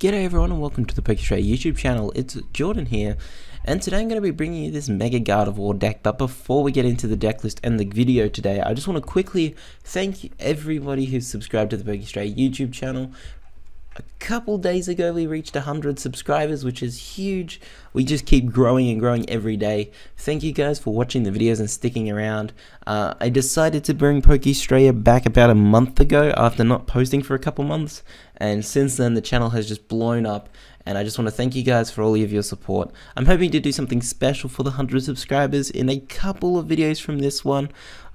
G'day everyone and welcome to the Pokestraya YouTube channel. It's Jordan here, and today I'm going to be bringing you this Mega Gardevoir deck. But before we get into the deck list and the video today, I just want to quickly thank everybody who's subscribed to the Pokestraya YouTube channel. A couple days ago we reached 100 subscribers, which is huge. We just keep growing and growing every day. Thank you guys for watching the videos and sticking around. I decided to bring Pokestraya back about a month ago after not posting for a couple months, and since then the channel has just blown up, and I just want to thank you guys for all of your support. I'm hoping to do something special for the 100 subscribers in a couple of videos from this one.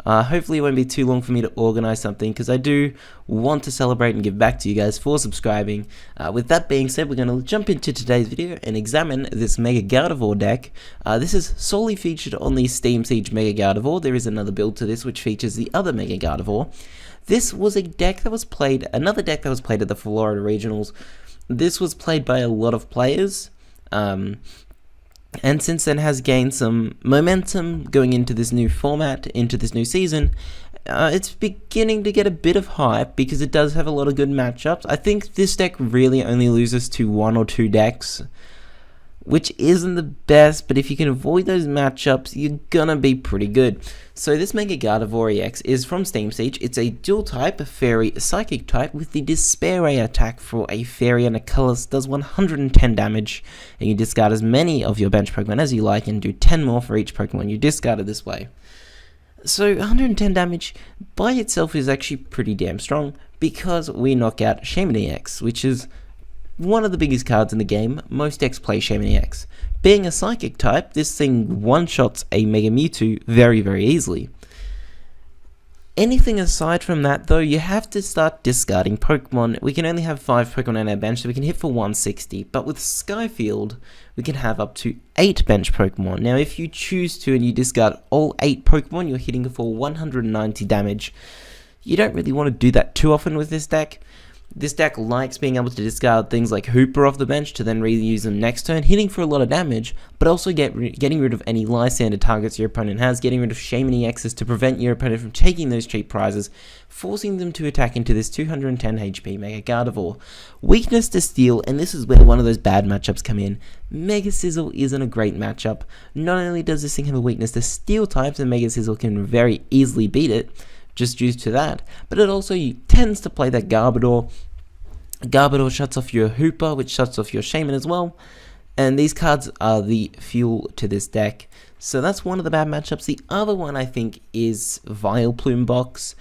Hopefully it won't be too long for me to organize something, because I do want to celebrate and give back to you guys for subscribing. With that being said, we're going to jump into today's video and examine this Mega Gardevoir deck. This is solely featured on the Steam Siege Mega Gardevoir. There is another build to this which features the other Mega Gardevoir. This was a deck that was played, another deck that was played at the Florida Regionals. This was played by a lot of players, and since then has gained some momentum going into this new format, into this new season. It's beginning to get a bit of hype because it does have a lot of good matchups. I think this deck really only loses to one or two decks, which isn't the best, but if you can avoid those matchups, you're gonna be pretty good. So this Mega Gardevoir EX is from Steam Siege. It's a dual type, a fairy psychic type, with the Despair Ray attack for a fairy and a colorless, does 110 damage, and you discard as many of your bench Pokemon as you like, and do 10 more for each Pokemon you discarded this way. So 110 damage by itself is actually pretty damn strong, because we knock out Shaman EX, which is one of the biggest cards in the game. Most decks play Shaman EX. Being a psychic type, this thing one-shots a Mega Mewtwo very, very easily. Anything aside from that, though, you have to start discarding Pokemon. We can only have 5 Pokemon on our bench, so we can hit for 160, but with Skyfield, we can have up to 8 bench Pokemon. Now, if you choose to and you discard all 8 Pokemon, you're hitting for 190 damage. You don't really want to do that too often with this deck. This deck likes being able to discard things like Hooper off the bench to then reuse them next turn, hitting for a lot of damage, but also getting rid of any Lysander targets your opponent has, getting rid of Shaman EXs to prevent your opponent from taking those cheap prizes, forcing them to attack into this 210 HP Mega Gardevoir. Weakness to Steel, and this is where one of those bad matchups come in. Mega Sizzle isn't a great matchup. Not only does this thing have a weakness to Steel types, and Mega Sizzle can very easily beat it, just due to that, but it also tends to play that Gardevoir. Gardevoir shuts off your Hooper, which shuts off your Shaman as well, and these cards are the fuel to this deck. So that's one of the bad matchups. The other one, I think, is Vileplume Box.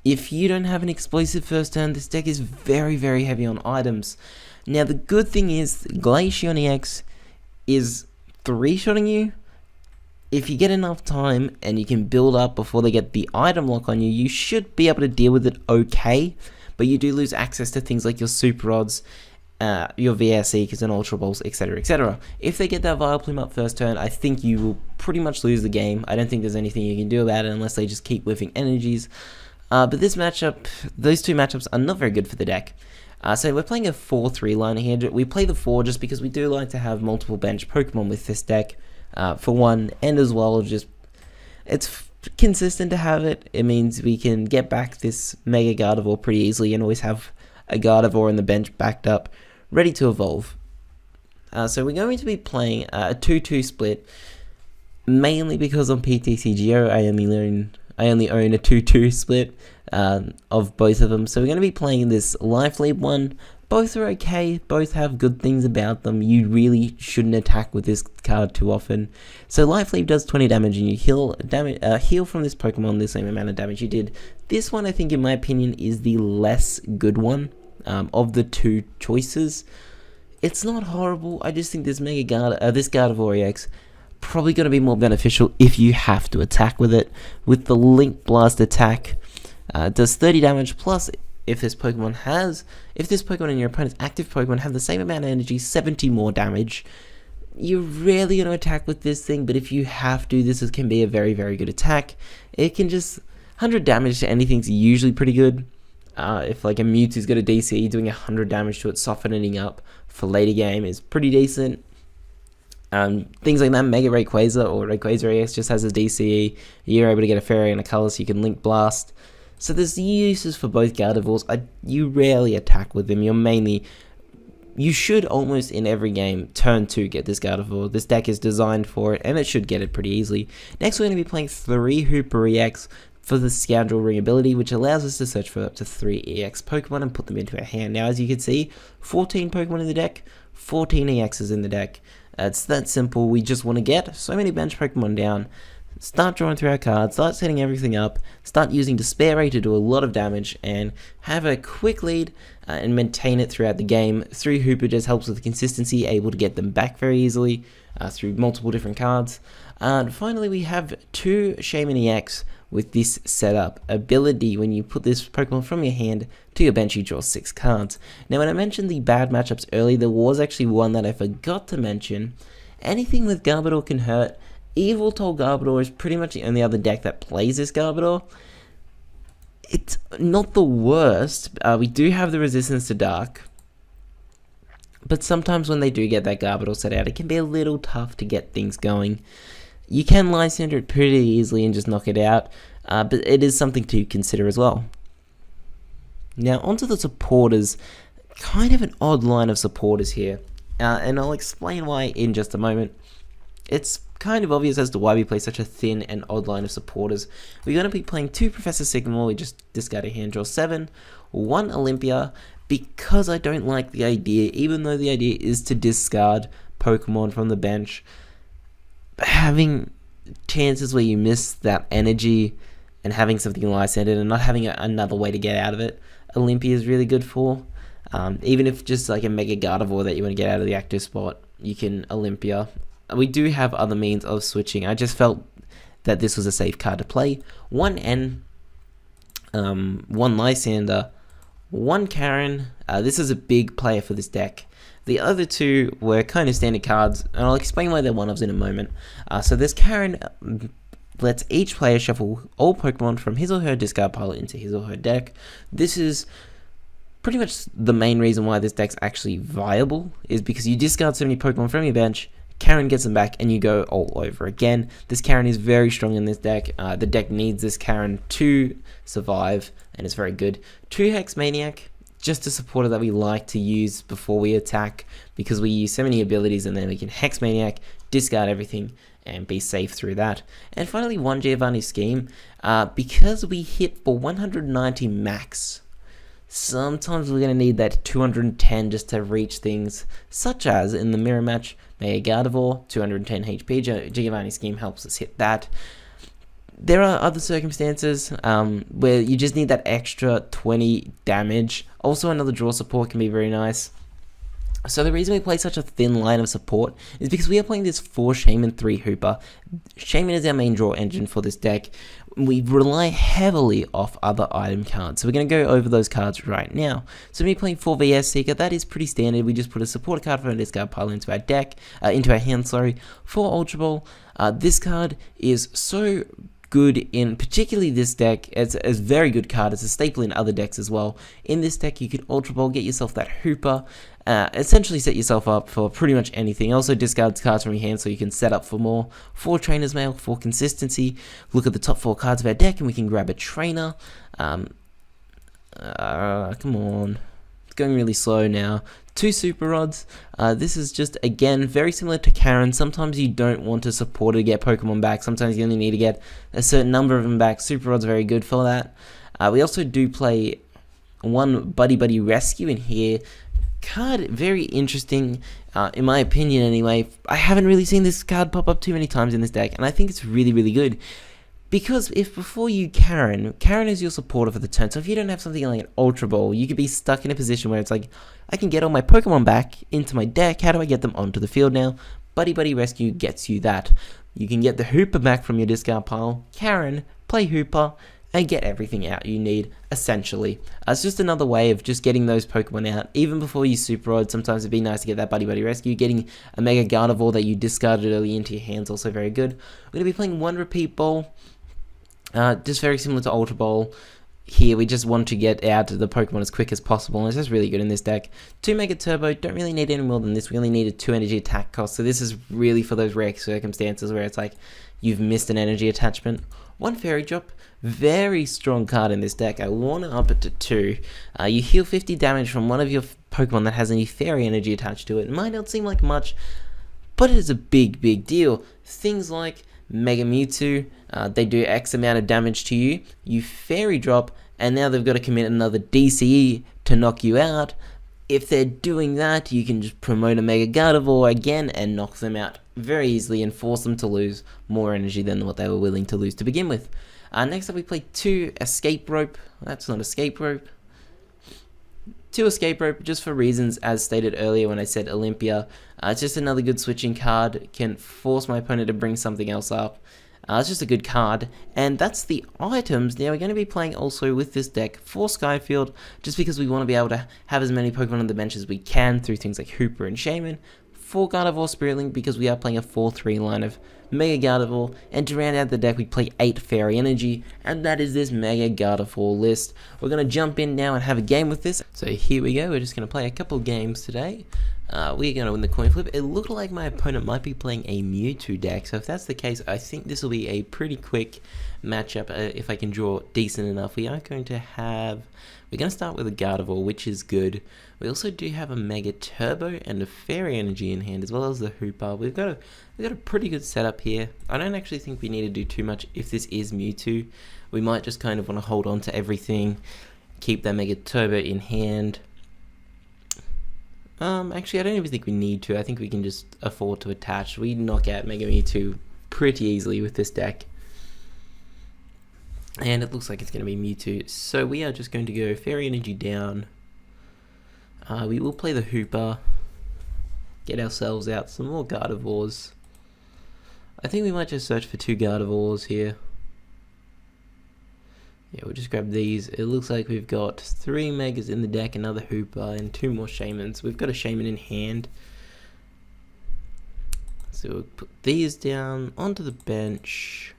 If you don't have an explosive first turn, this deck is very, very heavy on items. Now, the good thing is Glaceon EX is 3-shotting you. If you get enough time and you can build up before they get the item lock on you, you should be able to deal with it okay, but you do lose access to things like your Super Rods, your VSEkers and Ultra Balls, etc, etc. If they get that Vileplume up first turn, I think you will pretty much lose the game. I don't think there's anything you can do about it unless they just keep whiffing energies. But this matchup, those two matchups are not very good for the deck. So we're playing a 4-3 line here. We play the 4 just because we do like to have multiple bench Pokemon with this deck. For one, and as well, just it's consistent to have it. It means we can get back this Mega Gardevoir pretty easily and always have a Gardevoir in the bench backed up, ready to evolve. So we're going to be playing a 2-2 split, mainly because on PTCGO I only own a 2-2 split of both of them. So we're going to be playing this Life Lead one. Both are okay, both have good things about them. You really shouldn't attack with this card too often. So Life Lead does 20 damage and you heal from this Pokemon the same amount of damage you did. This one, I think, in my opinion, is the less good one of the two choices. It's not horrible. I just think this this Gardevoir EX probably going to be more beneficial if you have to attack with it. With the Link Blast attack, it does 30 damage plus. If this Pokemon and your opponent's active Pokemon have the same amount of energy, 70 more damage, you're rarely going to attack with this thing, but if you have to, this can be a very, very good attack. It can just, 100 damage to anything's usually pretty good. If like a Mewtwo's got a DCE, doing 100 damage to it, softening up for later game is pretty decent. Things like that, Mega Rayquaza or Rayquaza EX just has a DCE, you're able to get a Fairy and a Color so you can Link Blast. So there's uses for both Gardevoirs. You rarely attack with them. You're mainly you should almost in every game turn 2 get this Gardevoir. This deck is designed for it, and it should get it pretty easily. Next, we're going to be playing 3 Hooper EX for the Scoundrel Ring ability, which allows us to search for up to 3 EX Pokemon and put them into our hand. Now, as you can see, 14 Pokemon in the deck, 14 EXs in the deck. It's that simple. We just want to get so many bench Pokemon down, start drawing through our cards, start setting everything up, start using Despair Ray to do a lot of damage, and have a quick lead and maintain it throughout the game. 3 Hooper just helps with consistency, able to get them back very easily through multiple different cards. And finally, we have 2 Shaman EX with this setup ability. When you put this Pokemon from your hand to your bench, you draw 6 cards. Now, when I mentioned the bad matchups earlier, there was actually one that I forgot to mention. Anything with Gardevoir can hurt. Yveltal Gardevoir is pretty much the only other deck that plays this Gardevoir. It's not the worst. We do have the resistance to Dark, but sometimes when they do get that Gardevoir set out, it can be a little tough to get things going. You can Lysander it pretty easily and just knock it out, but it is something to consider as well. Now, onto the supporters. Kind of an odd line of supporters here, and I'll explain why in just a moment. It's kind of obvious as to why we play such a thin and odd line of supporters. We're going to be playing 2 Professor Sycamore. We just discard a hand, draw 7, 1 Olympia, because I don't like the idea, even though the idea is to discard Pokemon from the bench. Having chances where you miss that energy and having something Lysander and not having another way to get out of it, Olympia is really good for. Even if just like a Mega Gardevoir that you want to get out of the active spot, you can Olympia. We do have other means of switching. I just felt that this was a safe card to play. 1 N, 1 Lysander, 1 Karen. This is a big player for this deck. The other 2 were kind of standard cards, and I'll explain why they're one-ofs in a moment. So this Karen lets each player shuffle all Pokemon from his or her discard pile into his or her deck. This is pretty much the main reason why this deck's actually viable, is because you discard so many Pokemon from your bench, Karen gets them back, and you go all over again. This Karen is very strong in this deck. The deck needs this Karen to survive, and it's very good. 2 Hex Maniac, just a supporter that we like to use before we attack, because we use so many abilities, and then we can Hex Maniac, discard everything, and be safe through that. And finally, 1 Giovanni Scheme, because we hit for 190 max. Sometimes we're going to need that 210 just to reach things, such as in the mirror match, Mega Gardevoir, 210 HP, Giovanni Scheme helps us hit that. There are other circumstances where you just need that extra 20 damage. Also, another draw support can be very nice. So the reason we play such a thin line of support is because we are playing this 4 Shaman 3 Hooper. Shaman is our main draw engine for this deck. We rely heavily off other item cards, so we're going to go over those cards right now. So me playing 4 VS Seeker, that is pretty standard. We just put a support card from a discard pile into our deck, into our hand, sorry. 4 Ultra Ball, this card is so good in particularly this deck. It's a very good card. It's a staple in other decks as well. In this deck, you could Ultra Ball, get yourself that Hooper, essentially set yourself up for pretty much anything. Also discards cards from your hand so you can set up for more. 4 Trainer's Mail for consistency. Look at the top 4 cards of our deck and we can grab a trainer. Come on. It's going really slow now. 2 Super Rods. This is just, again, very similar to Karen. Sometimes you don't want to support to get Pokemon back. Sometimes you only need to get a certain number of them back. Super Rod's very good for that. We also do play 1 Buddy Buddy Rescue in here. Card very interesting, in my opinion anyway. I haven't really seen this card pop up too many times in this deck, and I think it's really, really good. Because if before you Karen is your supporter for the turn, so if you don't have something like an Ultra Ball, you could be stuck in a position where it's like, I can get all my Pokemon back into my deck, how do I get them onto the field now? Buddy Buddy Rescue gets you that. You can get the Hooper back from your discard pile, Karen, play Hooper, and get everything out you need, essentially. It's just another way of just getting those Pokemon out, even before you Super Rod. Sometimes it'd be nice to get that Buddy Buddy Rescue. Getting a Mega Gardevoir that you discarded early into your hands, also very good. We're going to be playing 1 Repeat Ball, just very similar to Ultra Ball. Here, we just want to get out the Pokemon as quick as possible, and it's just really good in this deck. 2 Mega Turbo, don't really need any more than this. We only need a 2 energy attack cost, so this is really for those rare circumstances where it's like, you've missed an energy attachment. 1 fairy drop, very strong card in this deck. I want to up it to 2. You heal 50 damage from one of your Pokemon that has any fairy energy attached to it. It might not seem like much, but it is a big deal. Things like Mega Mewtwo, they do X amount of damage to you. You fairy drop, and now they've got to commit another DCE to knock you out. If they're doing that, you can just promote a Mega Gardevoir again and knock them out very easily and force them to lose more energy than what they were willing to lose to begin with. Next up we play 2 Escape Rope. That's not Escape Rope. 2 Escape Rope, just for reasons as stated earlier when I said Olympia. It's just another good switching card. Can force my opponent to bring something else up. It's just a good card, and that's the items. Now we're going to be playing also with this deck for Skyfield, just because we want to be able to have as many Pokemon on the bench as we can through things like Hooper and Shaman. For Gardevoir Spirit Link, because we are playing a 4-3 line of Mega Gardevoir, and to round out the deck we play 8 Fairy Energy, and that is this Mega Gardevoir list. We're going to jump in now and have a game with this. So here we go, we're just going to play a couple games today. We're going to win the coin flip. It looked like my opponent might be playing a Mewtwo deck, so if that's the case, I think this will be a pretty quick matchup if I can draw decent enough. We're going to start with a Gardevoir, which is good. We also do have a Mega Turbo and a Fairy Energy in hand, as well as the Hooper. We've got a pretty good setup here. I don't actually think we need to do too much if this is Mewtwo. We might just kind of want to hold on to everything, keep that Mega Turbo in hand. Actually, I don't even think we need to. I think we can just afford to attach. We knock out Mega Mewtwo pretty easily with this deck. And it looks like it's going to be Mewtwo. So we are just going to go Fairy Energy down. We will play the Hooper. Get ourselves out some more Gardevoirs. I think we might just search for 2 Gardevoirs here. Yeah, we'll just grab these. It looks like we've got 3 Megas in the deck, another Hooper, and 2 more Shamans. We've got a Shaman in hand. So we'll put these down onto the bench.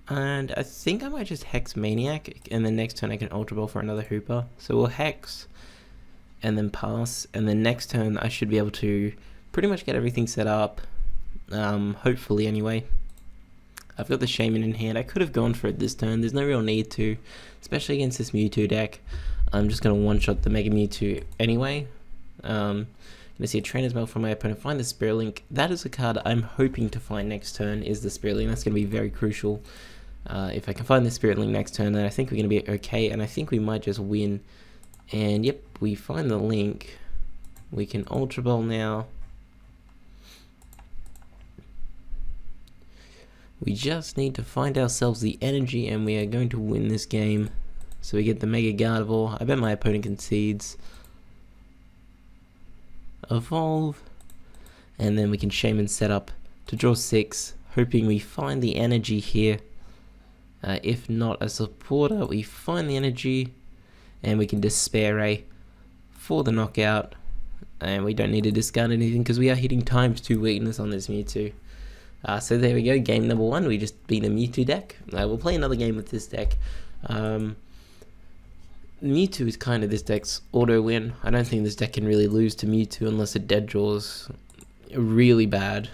And I think I might just Hex Maniac, and then next turn I can Ultra Ball for another Hooper. So we'll Hex, and then pass, and then next turn I should be able to pretty much get everything set up. Hopefully anyway. I've got the Shaman in hand. I could have gone for it this turn. There's no real need to, especially against this Mewtwo deck. I'm just going to one-shot the Mega Mewtwo anyway. Going to see a Trainer's Mail from my opponent. Find the Spirit Link. That is a card I'm hoping to find next turn, is the Spirit Link. That's going to be very crucial. If I can find the Spirit Link next turn, then I think we're going to be okay, and I think we might just win. And yep, we find the link. We can Ultra Ball now. We just need to find ourselves the energy, and we are going to win this game. So we get the Mega Gardevoir. I bet my opponent concedes. Evolve. And then we can Shaman set up to draw 6, hoping we find the energy here. If not a supporter, we find the energy, and we can Despair Ray for the knockout. And we don't need to discard anything because we are hitting ×2 weakness on this Mewtwo. So there we go, game number 1. We just beat a Mewtwo deck. We'll play another game with this deck. Mewtwo is kind of this deck's auto win. I don't think this deck can really lose to Mewtwo unless it dead draws really bad,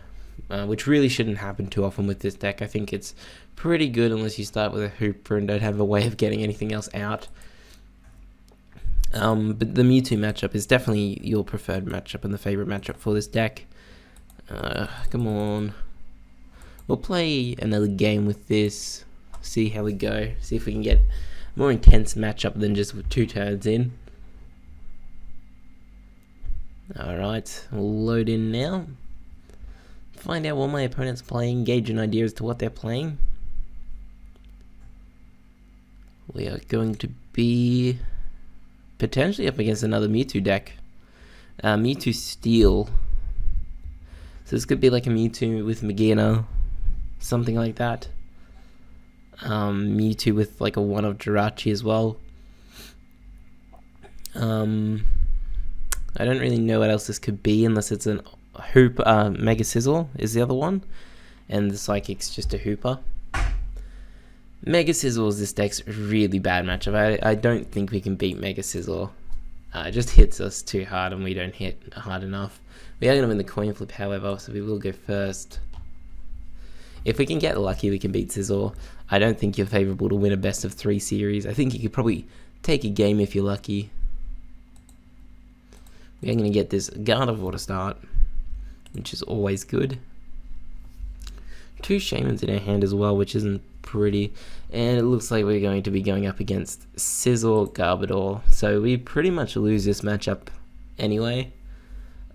which really shouldn't happen too often with this deck. I think it's pretty good unless you start with a Hooper and don't have a way of getting anything else out. But the Mewtwo matchup is definitely your preferred matchup and the favorite matchup for this deck. Come on. We'll play another game with this, see how we go, see if we can get a more intense matchup than just with 2 turns in. Alright, we'll load in now. Find out what my opponent's playing, gauge an idea as to what they're playing. We are going to be potentially up against another Mewtwo deck. Mewtwo Steel. So this could be like a Mewtwo with Magina, something like that. Mewtwo with like a 1 of Jirachi as well. I don't really know what else this could be unless it's an Mega Sizzle is the other one, and the Psychic's just a Hooper. Mega Sizzle is this deck's really bad matchup. I don't think we can beat Mega Sizzle. It just hits us too hard and we don't hit hard enough. We are going to win the coin flip, however, so we will go first. If we can get lucky, we can beat Scizor. I don't think you're favourable to win a best of 3 series. I think you could probably take a game if you're lucky. We're going to get this Gardevoir to start, which is always good. 2 Shaymins in our hand as well, which isn't pretty. And it looks like we're going to be going up against Scizor, Gardevoir. So we pretty much lose this matchup anyway.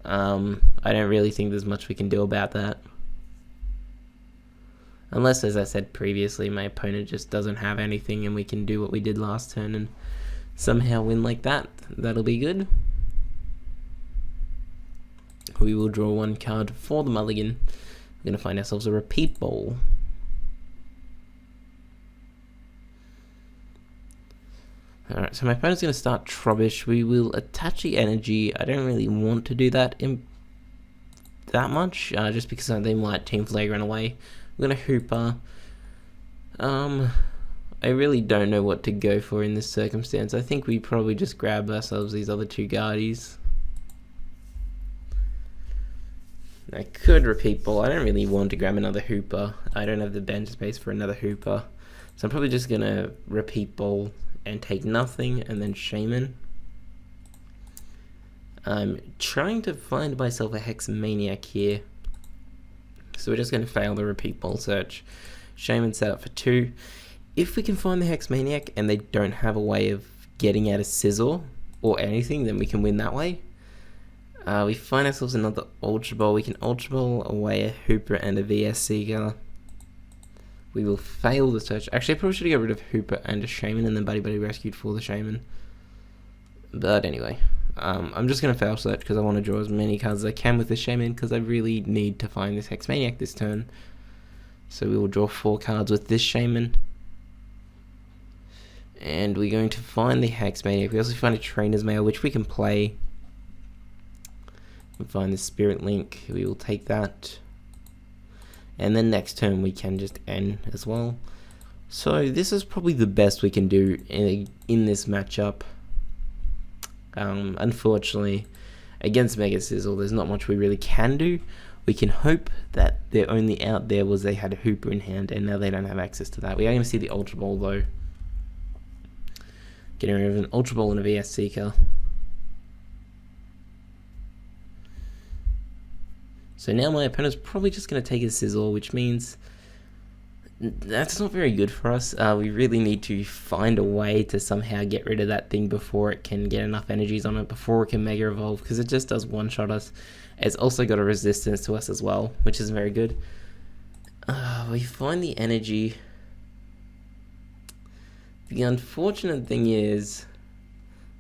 I don't really think there's much we can do about that. Unless, as I said previously, my opponent just doesn't have anything and we can do what we did last turn and somehow win like that. That'll be good. We will draw 1 card for the mulligan. We're going to find ourselves a repeat ball. Alright, so my opponent's going to start Trubbish. We will attach the energy. I don't really want to do that that much, just because they might Team Flag run away. We're going to Hooper. I really don't know what to go for in this circumstance. I think we probably just grab ourselves these other 2 Guardies. I could repeat ball. I don't really want to grab another Hooper. I don't have the bench space for another Hooper. So I'm probably just going to repeat ball and take nothing and then Shaymin. I'm trying to find myself a Hex Maniac here. So we're just going to fail the repeat ball search. Shaymin set up for 2. If we can find the Hex Maniac and they don't have a way of getting out of Scizor or anything, then we can win that way. We find ourselves another Ultra Ball. We can Ultra Ball away a Hooper and a VS Seeker. We will fail the search. Actually, I probably should get rid of Hooper and a Shaymin and then Buddy Buddy rescued for the Shaymin. But anyway, I'm just going to fail search because I want to draw as many cards as I can with this Shaymin because I really need to find this Hex Maniac this turn. So we will draw 4 cards with this Shaymin. And we're going to find the Hex Maniac. We also find a Trainer's Mail, which we can play. We find the Spirit Link. We will take that. And then next turn we can just end as well. So this is probably the best we can do in this matchup. Unfortunately, against Mega Scizor, there's not much we really can do. We can hope that their only out there was they had a Hooper in hand, and now they don't have access to that. We are going to see the Ultra Ball though. Getting rid of an Ultra Ball and a VS Seeker. So now my opponent's probably just going to take a Scizor, which means that's not very good for us. We really need to find a way to somehow get rid of that thing before it can get enough energies on it, before it can Mega Evolve, because it just does one-shot us. It's also got a resistance to us as well, which isn't very good. We find the energy. The unfortunate thing is,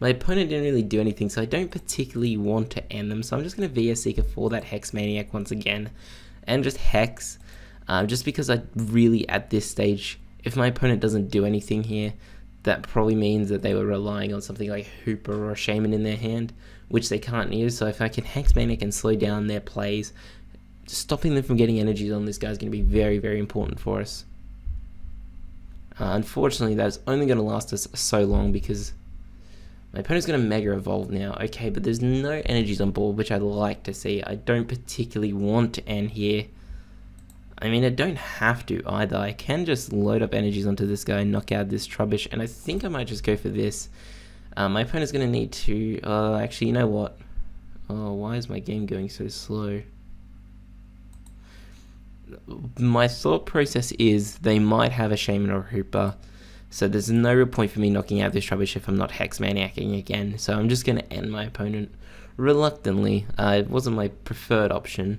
my opponent didn't really do anything, so I don't particularly want to end them. So I'm just going to VS Seeker for that Hex Maniac once again, and just Hex. Just because I really, at this stage, if my opponent doesn't do anything here, that probably means that they were relying on something like Hooper or a Shaymin in their hand, which they can't use. So if I can Hex Maniac and slow down their plays, stopping them from getting energies on this guy is going to be very, very important for us. Unfortunately, that's only going to last us so long because my opponent's going to Mega Evolve now. Okay, but there's no energies on board, which I'd like to see. I don't particularly want to end here. I mean, I don't have to either. I can just load up energies onto this guy and knock out this Trubbish, and I think I might just go for this. My opponent's going to need to... actually, you know what? Oh, why is my game going so slow? My thought process is they might have a Shaymin or a Hooper, so there's no real point for me knocking out this Trubbish if I'm not Hex Maniacing again. So I'm just going to end my opponent reluctantly. It wasn't my preferred option.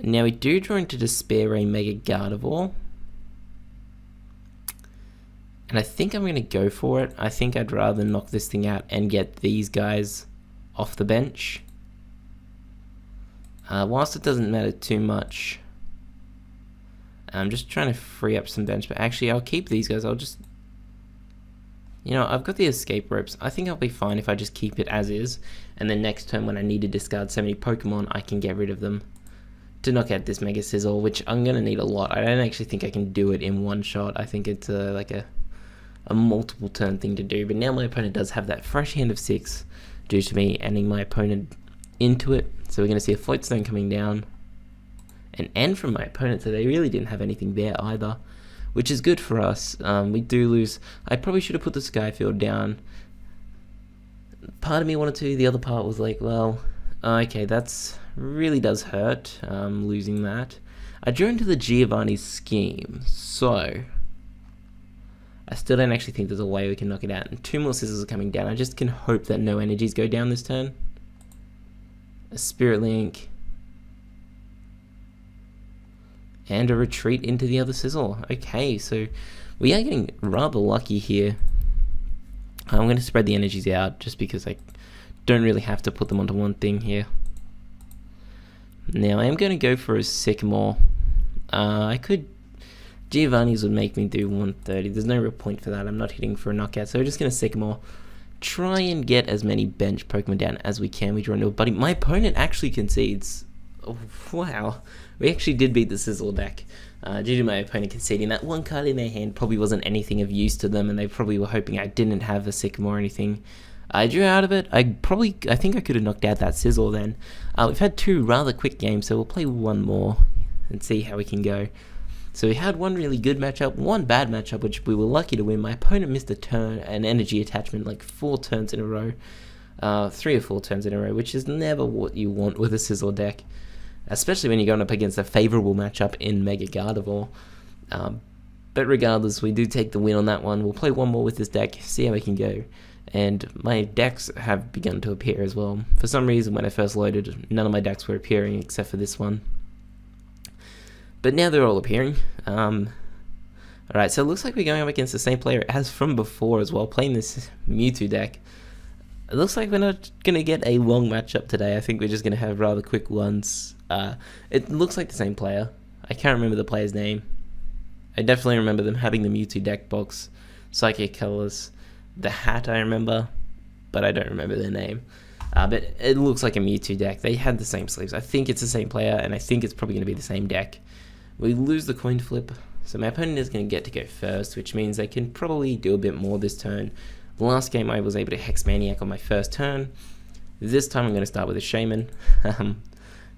Now we do draw into Despair a Mega Gardevoir. And I think I'm going to go for it. I think I'd rather knock this thing out and get these guys off the bench. Whilst it doesn't matter too much, I'm just trying to free up some bench. But actually, I'll keep these guys. I'll just... You know, I've got the escape ropes. I think I'll be fine if I just keep it as is. And then next turn when I need to discard so many Pokemon, I can get rid of them to knock out this Mega Scizor, which I'm going to need a lot. I don't actually think I can do it in one shot. I think it's like a multiple turn thing to do. But now my opponent does have that fresh hand of 6 due to me ending my opponent into it. So we're going to see a Float Stone coming down. an end from my opponent, so they really didn't have anything there either, which is good for us. We do lose. I probably should have put the Skyfield down. Part of me wanted to, the other part was like, well, okay, that's really does hurt, losing that. I drew into the Giovanni's scheme, so I still don't actually think there's a way we can knock it out. And 2 more scissors are coming down. I just can hope that no energies go down this turn. A Spirit Link. And a retreat into the other sizzle. Okay, so we are getting rather lucky here. I'm going to spread the energies out just because I don't really have to put them onto one thing here. Now I am going to go for a Sycamore. I could... Giovanni's would make me do 130. There's no real point for that. I'm not hitting for a knockout, so we're just going to Sycamore. Try and get as many bench Pokemon down as we can. We draw into a buddy. My opponent actually concedes. Oh, wow. We actually did beat the Sizzle deck. Due to my opponent conceding that one card in their hand probably wasn't anything of use to them, and they probably were hoping I didn't have a Sycamore or anything. I drew out of it. I think I could have knocked out that Sizzle then. We've had 2 rather quick games, so we'll play one more and see how we can go. So we had one really good matchup, one bad matchup, which we were lucky to win. My opponent missed a turn, an energy attachment, like 4 turns in a row. 3 or 4 turns in a row, which is never what you want with a Sizzle deck. Especially when you're going up against a favourable matchup in Mega Gardevoir. But regardless, we do take the win on that one. We'll play one more with this deck, see how we can go. And my decks have begun to appear as well. For some reason, when I first loaded, none of my decks were appearing except for this one. But now they're all appearing. Alright, so it looks like we're going up against the same player as from before as well, playing this Mewtwo deck. It looks like we're not going to get a long matchup today. I think we're just going to have rather quick ones. It looks like the same player. I can't remember the player's name. I definitely remember them having the Mewtwo deck box, Psychic Colors, the hat I remember, but I don't remember their name. But it looks like a Mewtwo deck. They had the same sleeves. I think it's the same player, and I think it's probably going to be the same deck. We lose the coin flip, so my opponent is going to get to go first, which means I can probably do a bit more this turn. Last game I was able to Hex Maniac on my first turn. This time I'm going to start with a Shaman,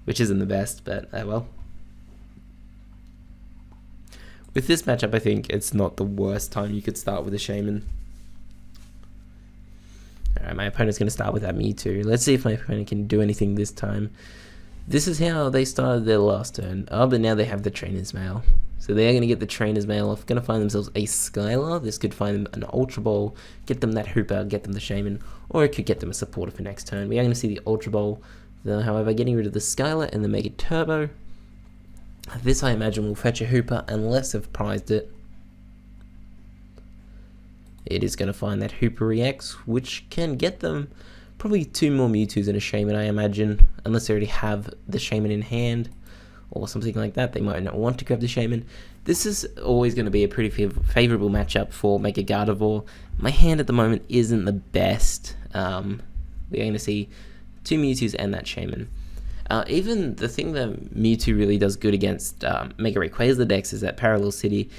which isn't the best, but well. With this matchup, I think it's not the worst time you could start with a Shaman. Alright, my opponent's going to start with that Mewtwo. Let's see if my opponent can do anything this time. This is how they started their last turn. Oh, but now they have the Trainer's Mail. So they're going to get the Trainer's Mail off, going to find themselves a Skylar. This could find them an Ultra Ball, get them that Hooper, get them the Shaman, or it could get them a supporter for next turn. We are going to see the Ultra Ball, however, getting rid of the Skylar and the Mega Turbo. This, I imagine, will fetch a Hooper unless I've prized it. It is going to find that Hooper EX, which can get them probably 2 more Mewtwo's and a Shaman, I imagine, unless they already have the Shaman in hand or something like that. They might not want to grab the Shaman. This is always going to be a pretty favourable matchup for Mega Gardevoir. My hand at the moment isn't the best. We're going to see 2 Mewtwo's and that Shaman. Even the thing that Mewtwo really does good against Mega Rayquaza decks is that Parallel City.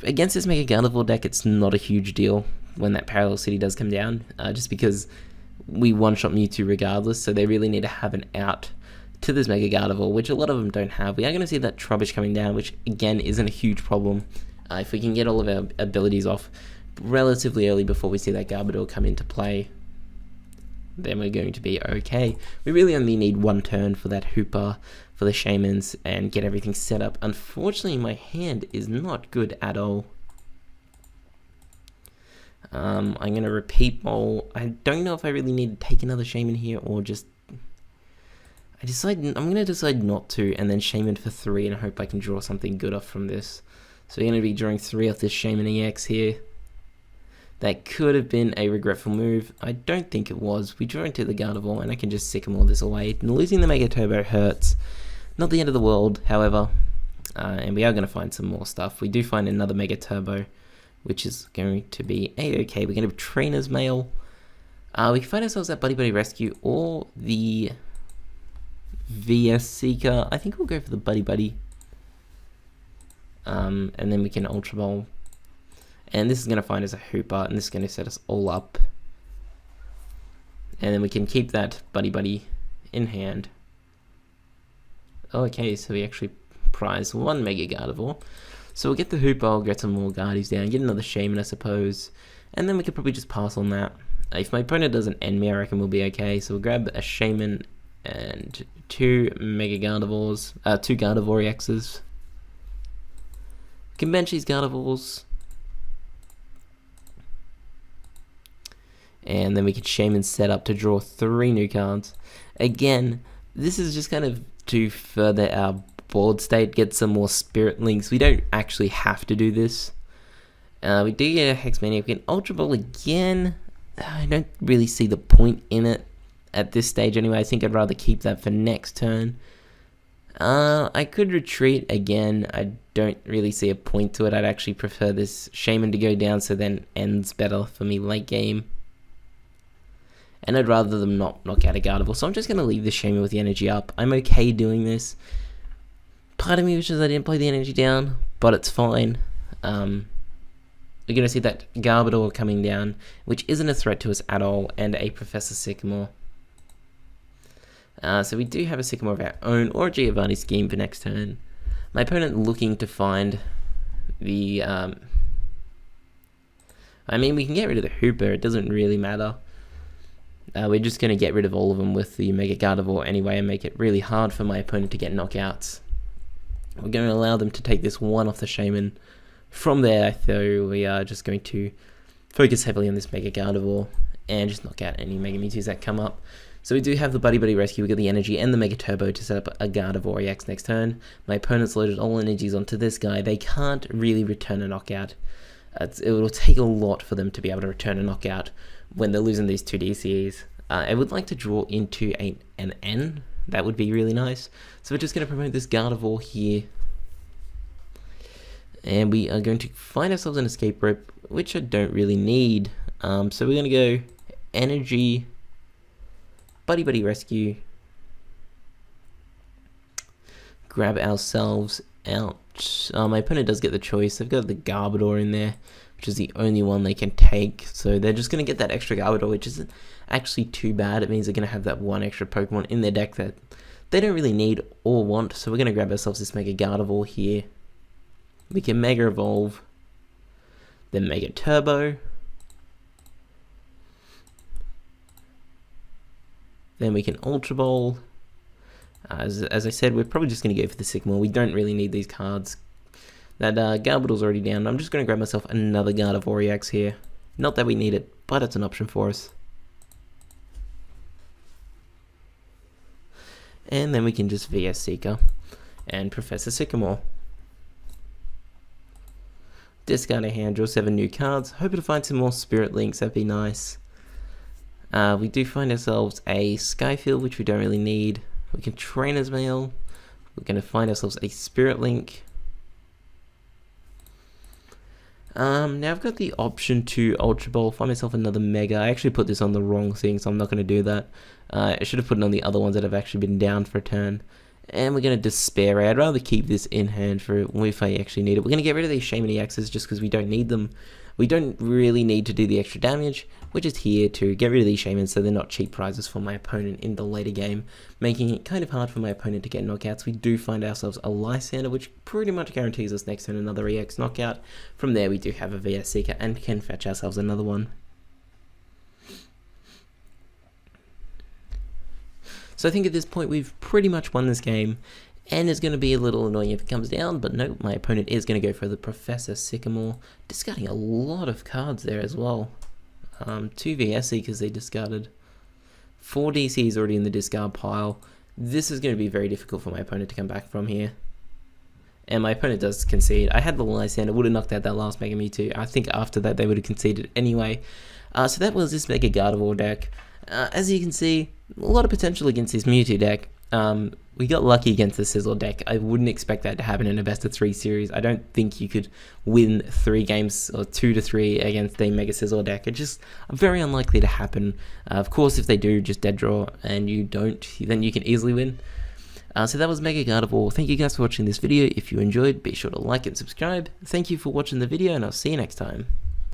Against this Mega Gardevoir deck, it's not a huge deal when that Parallel City does come down, just because we one-shot Mewtwo regardless, so they really need to have an out to this Mega Gardevoir, which a lot of them don't have. We are going to see that Trubbish coming down, which again isn't a huge problem. If we can get all of our abilities off relatively early before we see that Garbodor come into play, then we're going to be okay. We really only need 1 turn for that Hooper, for the Shamans, and get everything set up. Unfortunately, my hand is not good at all. I'm going to repeat Mole. I don't know if I really need to take another Shaman here or just... I'm going to decide not to, and then Shaman for 3, and I hope I can draw something good off from this. So we're going to be drawing 3 off this Shaman EX here. That could have been a regretful move. I don't think it was. We draw into the Gardevoir, and I can just Sycamore this away. And losing the Mega Turbo hurts. Not the end of the world, however. And we are going to find some more stuff. We do find another Mega Turbo, which is going to be a-okay. We're going to have Trainer's Mail. We can find ourselves that Buddy Buddy Rescue or the VS Seeker. I think we'll go for the Buddy Buddy. And then we can Ultra Ball. And this is going to find us a Hooper, and this is going to set us all up. And then we can keep that Buddy Buddy in hand. Okay, so we actually prize 1 Mega Gardevoir. So we'll get the Hoopa, get some more Guardies down, get another Shaman, I suppose. And then we could probably just pass on that. If my opponent doesn't end me, I reckon we'll be okay. So we'll grab a Shaman and 2 Mega Gardevoirs, 2 Gardevoir EXs. We can bench these Gardevoirs. And then we can Shaman set up to draw 3 new cards. Again, this is just kind of to further our board state, get some more Spirit Links. We don't actually have to do this. We do get a Hexmania. We can Ultra Ball again. I don't really see the point in it at this stage anyway. I think I'd rather keep that for next turn. I could retreat again. I don't really see a point to it. I'd actually prefer this Shaman to go down so then ends better for me late game. And I'd rather them not knock out a Gardevoir. So I'm just going to leave the Shaman with the energy up. I'm okay doing this. Part of me wishes I didn't play the energy down, but it's fine. We're going to see that Gardevoir coming down, which isn't a threat to us at all, and a Professor Sycamore. So we do have a Sycamore of our own, or a Giovanni Scheme for next turn. My opponent looking to find the... I mean, we can get rid of the Hooper, it doesn't really matter. We're just going to get rid of all of them with the Mega Gardevoir anyway and make it really hard for my opponent to get knockouts. We're going to allow them to take this one off the Shaman. From there, though, we are just going to focus heavily on this Mega Gardevoir and just knock out any Mega Mewtwo's that come up. So we do have the Buddy Buddy Rescue, we got the Energy and the Mega Turbo to set up a Gardevoir EX next turn. My opponent's loaded all energies onto this guy. They can't really return a knockout. It will take a lot for them to be able to return a knockout when they're losing these 2 DCEs. I would like to draw into an N. That would be really nice. So we're just going to promote this Gardevoir here. And we are going to find ourselves an escape rope, which I don't really need. So we're going to go Energy, Buddy Buddy Rescue, grab ourselves out. My opponent does get the choice. They've got the Gardevoir in there, which is the only one they can take. So they're just going to get that extra Gardevoir, which isn't actually too bad. It means they're going to have that one extra Pokemon in their deck that they don't really need or want. So we're going to grab ourselves this Mega Gardevoir here. We can Mega Evolve, then Mega Turbo, then we can Ultra Ball. As I said, we're probably just going to go for the Sycamore. We don't really need these cards. That Gardevoir's already down. I'm just going to grab myself another Gardevoir EX here. Not that we need it, but it's an option for us. And then we can just VS Seeker and Professor Sycamore. Discard a hand, draw 7 new cards. Hoping to find some more Spirit Links, that'd be nice. We do find ourselves a Skyfield, which we don't really need. We can Trainer's Mail. We're going to find ourselves a Spirit Link. Now I've got the option to Ultra Ball, find myself another Mega. I actually put this on the wrong thing, so I'm not going to do that. I should have put it on the other ones that have actually been down for a turn. And we're going to Despair. I'd rather keep this in hand for if I actually need it. We're going to get rid of these Shaman EXs just because we don't need them. We don't really need to do the extra damage. We're just here to get rid of these Shamans so they're not cheap prizes for my opponent in the later game, making it kind of hard for my opponent to get knockouts. We do find ourselves a Lysander, which pretty much guarantees us next turn another EX knockout. From there we do have a VS Seeker and can fetch ourselves another one. So I think at this point we've pretty much won this game, and it's going to be a little annoying if it comes down, but no, my opponent is going to go for the Professor Sycamore, discarding a lot of cards there as well. 2 VS Seekers they discarded, 4 DCs already in the discard pile. This is going to be very difficult for my opponent to come back from here. And my opponent does concede. I had the Lysander, would have knocked out that last Mega Mewtwo. I think after that they would have conceded anyway. So that was this Mega Gardevoir deck. As you can see, a lot of potential against this Mewtwo deck. We got lucky against the Sizzle deck. I wouldn't expect that to happen in a best of 3 series. I don't think you could win 3 games or 2 to 3 against the Mega Sizzle deck. It's just very unlikely to happen. Of course, if they do, just dead draw, and you don't, then you can easily win. So that was Mega Gardevoir. Thank you guys for watching this video. If you enjoyed, be sure to like and subscribe. Thank you for watching the video, and I'll see you next time.